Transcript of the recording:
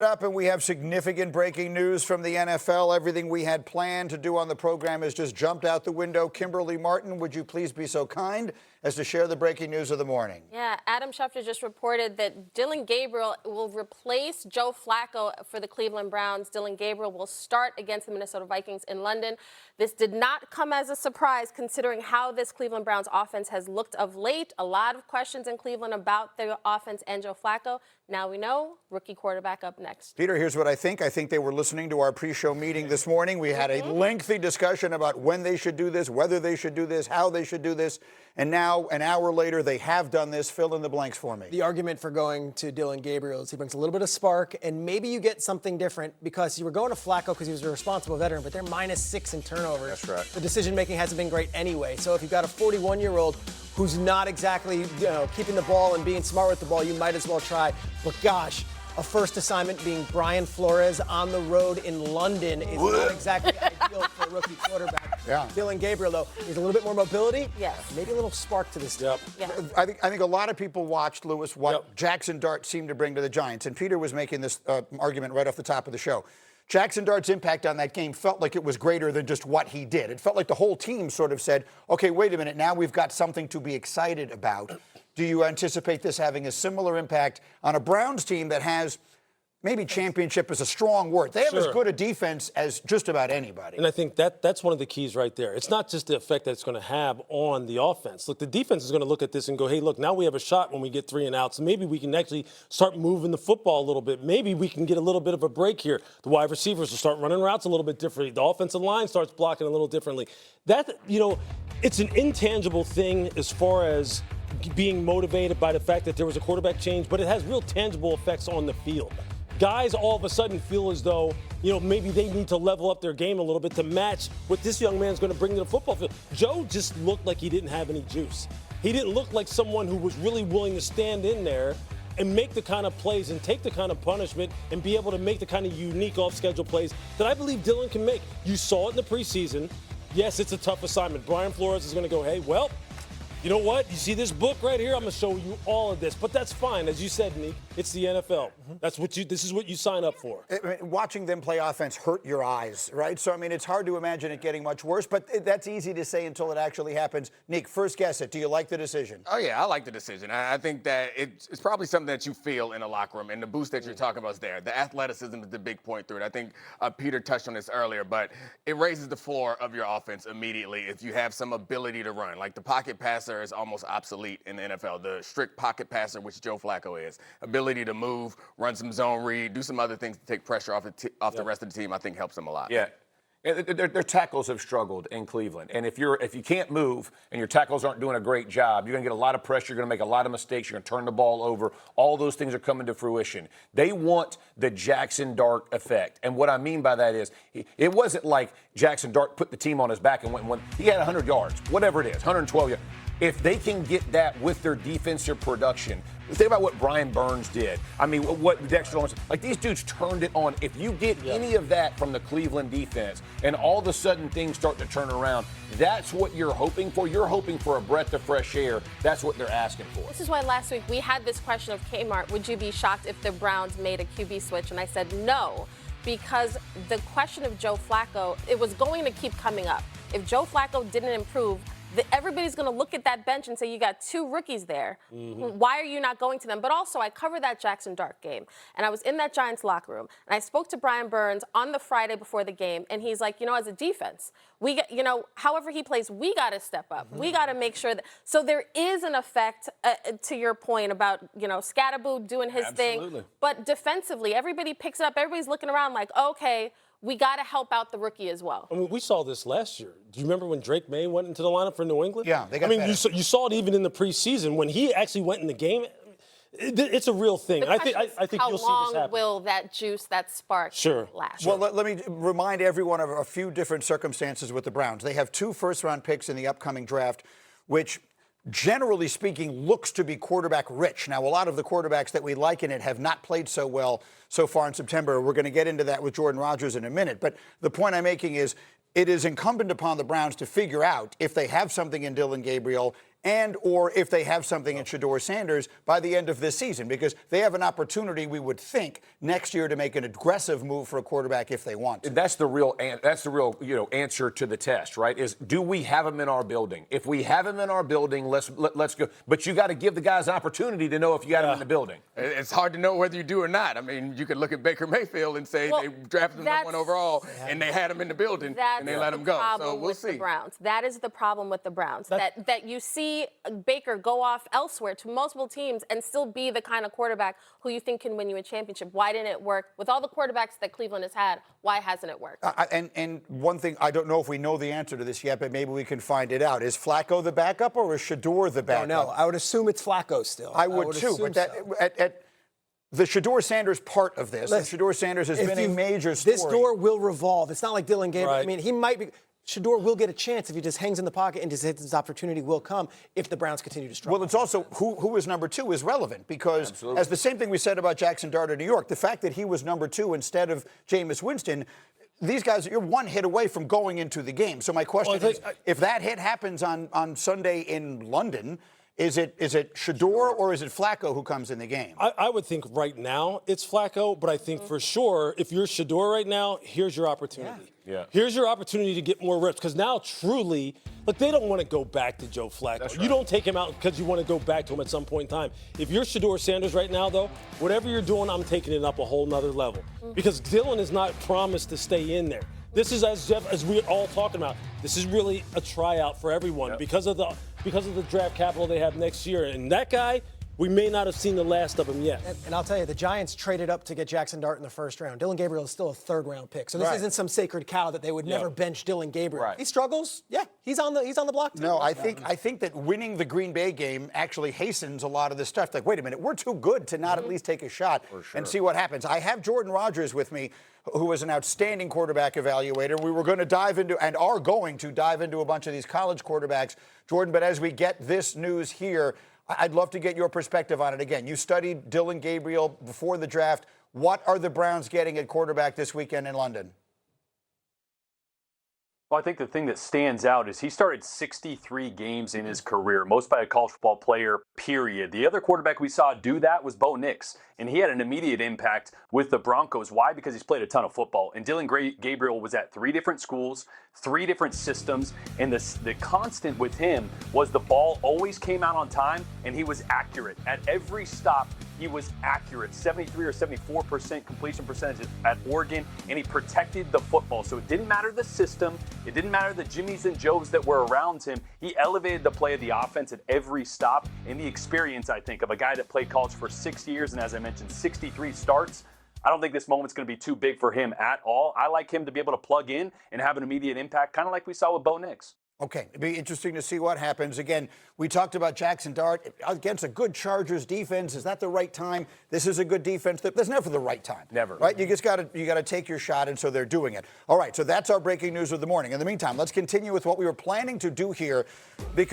Up, and we have significant breaking news from the NFL. Everything we had planned to do on the program has just jumped out the window. Kimberly Martin, would you please be so kind as to share the breaking news of the morning? Yeah, Adam Schefter just reported that Dillon Gabriel will replace Joe Flacco for the Cleveland Browns. Dillon Gabriel will start against the Minnesota Vikings in London. This did not come as a surprise considering how this Cleveland Browns offense has looked of late. A lot of questions in Cleveland about their offense and Joe Flacco. Now we know, rookie quarterback up next. Peter, here's what I think. I think they were listening to our pre-show meeting this morning. We had a lengthy discussion about when they should do this, whether they should do this, how they should do this. And now, an hour later, they have done this. Fill in the blanks for me. The argument for going to Dillon Gabriel is he brings a little bit of spark, and maybe you get something different because you were going to Flacco because he was a responsible veteran, but they're -6 in turnovers. That's right. The decision-making hasn't been great anyway. So if you've got a 41-year-old who's not exactly, keeping the ball and being smart with the ball, you might as well try. But gosh, a first assignment being Brian Flores on the road in London is not exactly ideal for a rookie quarterback. Yeah. Dillon Gabriel, though, there's a little bit more mobility. Yes. Maybe a little spark to this team. Yeah. I think a lot of people watched, Lewis, what Jackson Dart seemed to bring to the Giants. And Peter was making this argument right off the top of the show. Jackson Dart's impact on that game felt like it was greater than just what he did. It felt like the whole team sort of said, okay, wait a minute, now we've got something to be excited about. Do you anticipate this having a similar impact on a Browns team that has, maybe championship is a strong word, they have as good a defense as just about anybody? And I think that's one of the keys right there. It's not just the effect that it's going to have on the offense. Look, the defense is going to look at this and go, hey, look, now we have a shot when we get 3 and outs. So maybe we can actually start moving the football a little bit. Maybe we can get a little bit of a break here. The wide receivers will start running routes a little bit differently. The offensive line starts blocking a little differently. That, it's an intangible thing as far as being motivated by the fact that there was a quarterback change, but it has real tangible effects on the field. Guys all of a sudden feel as though, maybe they need to level up their game a little bit to match what this young man's going to bring to the football field. Joe just looked like he didn't have any juice. He didn't look like someone who was really willing to stand in there and make the kind of plays and take the kind of punishment and be able to make the kind of unique off-schedule plays that I believe Dillon can make. You saw it in the preseason. Yes, it's a tough assignment. Brian Flores is going to go, hey, well, you know what? You see this book right here? I'm going to show you all of this. But that's fine. As you said, Nick, it's the NFL. This is what you sign up for. Watching them play offense hurt your eyes, right? So, it's hard to imagine it getting much worse, but that's easy to say until it actually happens. Nick, first guess it. Do you like the decision? Oh, yeah, I like the decision. I think that it's probably something that you feel in a locker room, and the boost that you're talking about is there. The athleticism is the big point through it. I think Peter touched on this earlier, but it raises the floor of your offense immediately if you have some ability to run. Like the pocket passer is almost obsolete in the NFL. The strict pocket passer, which Joe Flacco is, ability to move, run some zone read, do some other things to take pressure off the rest of the team, I think helps them a lot. Yeah. Their tackles have struggled in Cleveland. And if you can't move and your tackles aren't doing a great job, you're going to get a lot of pressure, you're going to make a lot of mistakes, you're going to turn the ball over. All those things are coming to fruition. They want the Jackson Dart effect. And what I mean by that is it wasn't like Jackson Dart put the team on his back and went. He had 100 yards, whatever it is, 112 yards. If they can get that with their defensive production, think about what Brian Burns did. What Dexter Lawrence, these dudes turned it on. If you get any of that from the Cleveland defense and all of a sudden things start to turn around, that's what you're hoping for. You're hoping for a breath of fresh air. That's what they're asking for. This is why last week we had this question of Kmart, would you be shocked if the Browns made a QB switch? And I said no, because the question of Joe Flacco, it was going to keep coming up. If Joe Flacco didn't improve, everybody's going to look at that bench and say, you got 2 rookies there. Why are you not going to them? But also, I covered that Jackson Dart game, and I was in that Giants locker room, and I spoke to Brian Burns on the Friday before the game, and he's like, as a defense, we get, however he plays, we got to step up. We got to make sure that. So there is an effect, to your point about, Scatterboo doing his thing. But defensively, everybody picks it up. Everybody's looking around like, okay, we got to help out the rookie as well. We saw this last year. Do you remember when Drake May went into the lineup for New England? Yeah, they got better. You saw it even in the preseason when he actually went in the game. It's a real thing. I think you'll see this happen. How long will that juice, that spark last? Well, let me remind everyone of a few different circumstances with the Browns. They have 2 first-round picks in the upcoming draft, which generally speaking, looks to be quarterback rich. Now, a lot of the quarterbacks that we like in it have not played so well so far in September. We're going to get into that with Jordan Rodgers in a minute. But the point I'm making is it is incumbent upon the Browns to figure out if they have something in Dillon Gabriel and or if they have something in Shedeur Sanders by the end of this season, because they have an opportunity, we would think, next year to make an aggressive move for a quarterback if they want to. That's the real answer to the test, right? Is do we have him in our building? If we have him in our building, let's go. But you got to give the guys an opportunity to know if you got him in the building. It's hard to know whether you do or not. I mean, you could look at Baker Mayfield and say they drafted him number 1 overall and they had him in the building and they let him go. So we'll see. The Browns. That is the problem with the Browns. That you see Baker go off elsewhere to multiple teams and still be the kind of quarterback who you think can win you a championship. Why didn't it work? With all the quarterbacks that Cleveland has had, why hasn't it worked? And one thing, I don't know if we know the answer to this yet, but maybe we can find it out. Is Flacco the backup or is Shedeur the backup? No, I would assume it's Flacco still. I would too, but at the Shedeur Sanders part of this, Shedeur Sanders has been a major story. This door will revolve. It's not like Dillon Gabriel. Right. I mean, he might be. Shedeur will get a chance if he just hangs in the pocket and just his opportunity will come if the Browns continue to struggle. Well, it's also who is number 2 is relevant because as the same thing we said about Jackson Dart in New York, the fact that he was number 2 instead of Jameis Winston, these guys, you're one hit away from going into the game. So my question is, if that hit happens on Sunday in London, is it Shedeur or is it Flacco who comes in the game? I would think right now it's Flacco, but I think for sure if you're Shedeur right now, here's your opportunity. Yeah. Here's your opportunity to get more reps because now truly, look, they don't want to go back to Joe Flacco. Right. You don't take him out because you want to go back to him at some point in time. If you're Shedeur Sanders right now, though, whatever you're doing, I'm taking it up a whole nother level because Dillon is not promised to stay in there. This is, as we're all talking about, this is really a tryout for everyone because of the draft capital they have next year. And that guy, we may not have seen the last of him yet. And I'll tell you, the Giants traded up to get Jackson Dart in the first round. Dillon Gabriel is still a third-round pick. So this isn't some sacred cow that they would never bench Dillon Gabriel. Right. He struggles. Yeah, he's on the block too. No, I think that winning the Green Bay game actually hastens a lot of this stuff. Like, wait a minute, we're too good to not at least take a shot and see what happens. I have Jordan Rodgers with me, who is an outstanding quarterback evaluator. We were going to dive into and are going to dive into a bunch of these college quarterbacks, Jordan. But as we get this news here, I'd love to get your perspective on it. Again, you studied Dillon Gabriel before the draft. What are the Browns getting at quarterback this weekend in London? Well, I think the thing that stands out is he started 63 games in his career, most by a college football player, period. The other quarterback we saw do that was Bo Nix, and he had an immediate impact with the Broncos. Why? Because he's played a ton of football. And Dillon Gabriel was at 3 different schools, 3 different systems, and the constant with him was the ball always came out on time, and he was accurate. At every stop, he was accurate, 73 or 74% completion percentage at Oregon, and he protected the football. So it didn't matter the system. It didn't matter the Jimmies and Joes that were around him. He elevated the play of the offense at every stop, and the experience, I think, of a guy that played college for 6 years and, as I mentioned, 63 starts. I don't think this moment's going to be too big for him at all. I like him to be able to plug in and have an immediate impact, kind of like we saw with Bo Nix. Okay, it'd be interesting to see what happens. Again, we talked about Jackson Dart against a good Chargers defense. Is that the right time? This is a good defense. There's never the right time. Never. Right? You just got to take your shot, and so they're doing it. All right, so that's our breaking news of the morning. In the meantime, let's continue with what we were planning to do here because